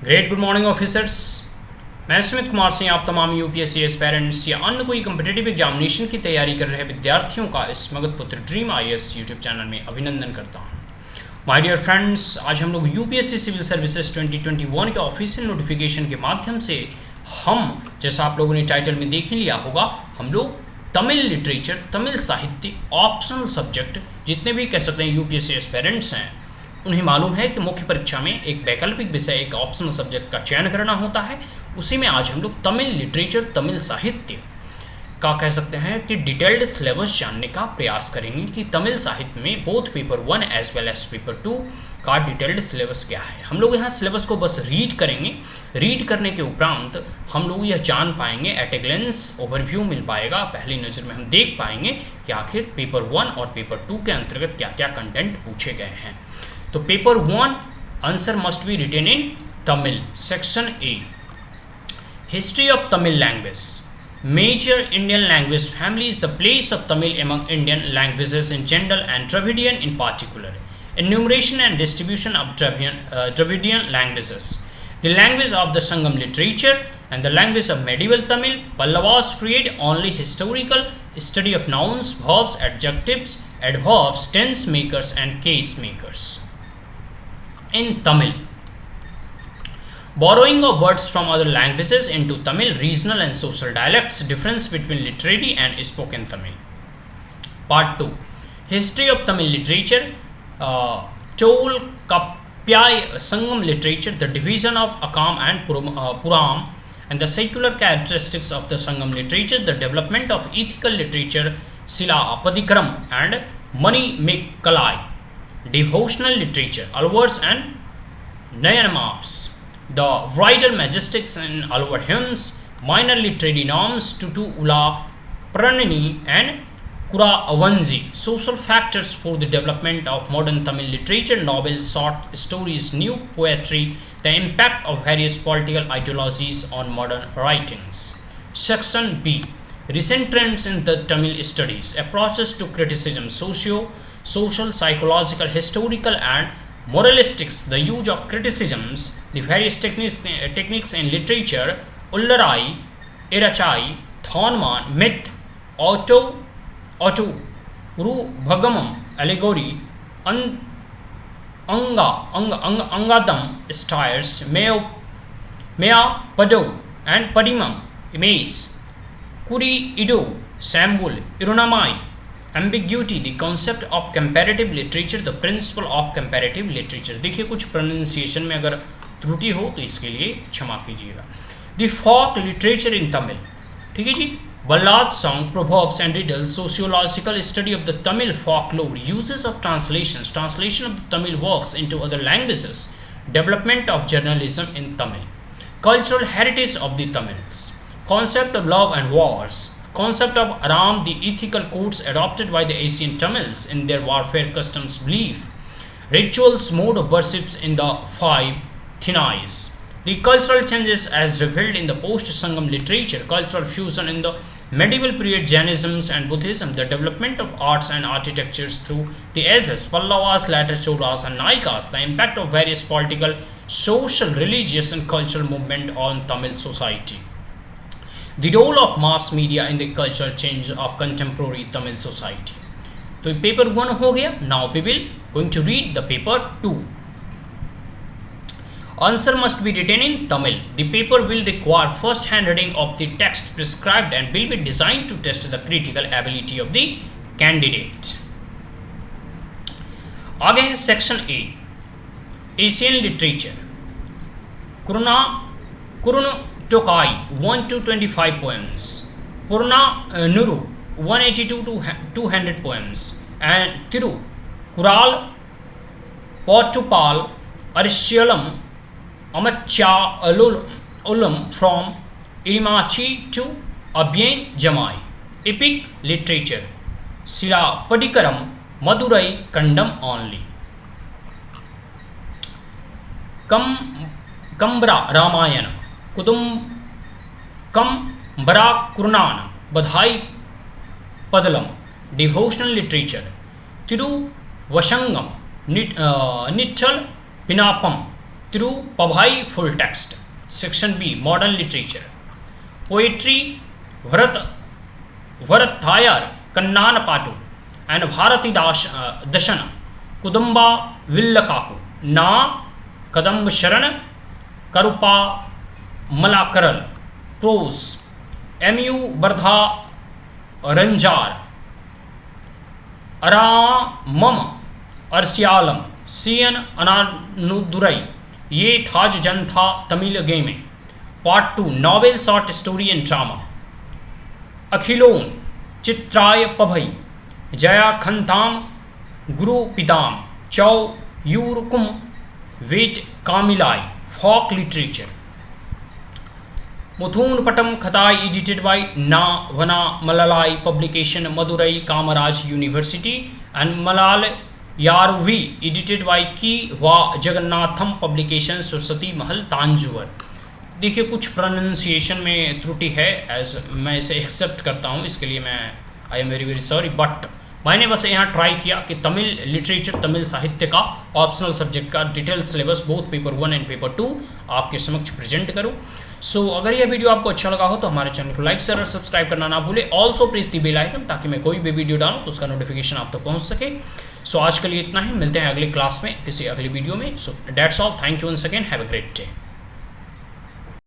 Great good morning officers. मैं सुमित कुमार सिंह आप तमाम यूपीएससी एस्पायरेंट्स या अन्य कोई कम्पिटेटिव एग्जामिनेशन की तैयारी कर रहे विद्यार्थियों का इस मगध पुत्र ड्रीम आईएएस यूट्यूब चैनल में अभिनंदन करता हूं। माय डियर फ्रेंड्स, आज हम लोग यूपीएससी सिविल सर्विसेज 2021 के ऑफिशियल नोटिफिकेशन के माध्यम से हम, जैसा आप लोगों ने टाइटल में देख ही लिया होगा, हम लोग तमिल लिटरेचर, तमिल साहित्य ऑप्शनल सब्जेक्ट जितने भी कह सकते हैं यूपीएससी एस्पायरेंट्स हैं उन्हें मालूम है कि मुख्य परीक्षा में एक वैकल्पिक विषय, एक ऑप्शनल सब्जेक्ट का चयन करना होता है। उसी में आज हम लोग तमिल लिटरेचर, तमिल साहित्य का कह सकते हैं कि डिटेल्ड सिलेबस जानने का प्रयास करेंगे कि तमिल साहित्य में both paper 1 as well as paper 2 का डिटेल्ड सिलेबस क्या है। हम लोग यहाँ सिलेबस को बस रीड करेंगे। रीड करने के उपरांत हम लोग यह जान पाएंगे, एट ए ग्लेंस ओवरव्यू मिल पाएगा, पहली नज़र में हम देख पाएंगे कि आखिर पेपर 1 और पेपर 2 के अंतर्गत क्या क्या कंटेंट पूछे गए हैं। तो paper 1 answer must be written in Tamil. Section A, history of Tamil language. Major Indian language families, the place of Tamil among Indian languages in general and Dravidian in particular. Enumeration and distribution of Dravidian languages. The language of the Sangam literature and the language of medieval Tamil. Pallavas period only historical study of nouns, verbs, adjectives, adverbs, tense makers and case makers. In Tamil, borrowing of words from other languages into Tamil, regional and social dialects, difference between literary and spoken Tamil. Part 2, history of Tamil literature, Chol Kapyai Sangam literature, the division of Akam and Puram, and the secular characteristics of the Sangam literature, the development of ethical literature, Sila Padikram and Mani Mekalai, devotional literature, Alvars and Nayanamaps, the vital majestics in Alvar hymns, minor literary norms, Tutu Ula Pranini and Kura Avanzi, social factors for the development of modern Tamil literature, novels, short stories, new poetry, the impact of various political ideologies on modern writings. Section B, recent trends in the Tamil studies, approaches to criticism, social, psychological, historical and moralistics, the use of criticisms, the various techniques in literature, Ullarai, Irachai, Thonman, myth, auto, Ru Bhagamam, allegory, Angadam, stars, Mea Pado and Padimam, image, Kuri Ido, Sambul, Irunamai, ambiguity, the concept of comparative literature, the principle of comparative literature. देखिए कुछ pronunciation में अगर त्रुटि हो तो इसके लिए क्षमा कीजिएगा। The folk literature in Tamil, ठीक है जी, ballad song, proverbs and riddles, sociological study of the Tamil folklore, uses of translation of the Tamil works into other languages, development of journalism in Tamil, cultural heritage of the Tamils, concept of love and wars, concept of Aram, the ethical codes adopted by the Asian Tamils in their warfare customs belief, rituals, mode of worships in the five Thinais, the cultural changes as revealed in the post-Sangam literature, cultural fusion in the medieval period, Jainism and Buddhism, the development of arts and architectures through the ages, Pallavas, later Cholas and Naikas, the impact of various political, social, religious and cultural movement on Tamil society. The role of mass media in the cultural change of contemporary Tamil society. तो paper 1 हो गया. Now we will going to read the paper 2. Answer must be written in Tamil. The paper will require first hand reading of the text prescribed and will be designed to test the critical ability of the candidate. आगे है section A, Asian literature. कुरुन Tokai 1 to 25 poems, Purna Nuru 182 to 200 poems, and Tiru Kural Potupal Arisyalam Amachalulam from Irimachi to Abyan Jamai. Epic literature, Sila Padikaram Madurai Kandam only. Kambra Ramayana, Kudumbara Kurnana, Badhai Padalam, devotional literature, Tiru Vashangam, Nittal Pinapam, तिरुपभाई full text. Section B modern literature, poetry वरथायर Kannan पाटू and Bharti दशन कुदम्बा विल्लकाकू ना कदम्ब शरण करुपा मलाकरल। Pros MU Wardha रंजार अरामम अरसियालम CN अनानुदुरई ये थाज जन था Tamil गेमे। Part 2 novel short story and drama, अखिलोन चित्राय पभई Jaya खंताम गुरु पिताम चौ यूरकुम wait कामिलाई। Fock literature, मुथून पटम खताई edited by ना वना मललाई publication Madurai Kamaraj university and मलाल यारुवी edited by की वा जगन्नाथम पब्लिकेशन सरस्वती महल तांजूर। देखिए कुछ प्रोनाउंसिएशन में त्रुटि है, एज मैं इसे एक्सेप्ट करता हूँ, इसके लिए मैं I am very very sorry, but मैंने बस यहाँ ट्राई किया कि तमिल लिटरेचर, तमिल साहित्य का ऑप्शनल सब्जेक्ट का detail syllabus both paper 1 and paper 2 आपके समक्ष प्रेजेंट करूँ। सो अगर यह वीडियो आपको अच्छा लगा हो तो हमारे चैनल को लाइक शेयर और सब्सक्राइब करना ना भूले। Also press the bell icon ताकि मैं कोई भी वीडियो डालूँ तो उसका नोटिफिकेशन आप तक पहुँच सके। सो आज के लिए इतना ही, मिलते हैं अगली क्लास में किसी अगली वीडियो में। So that's all, thank you once again, have a great day.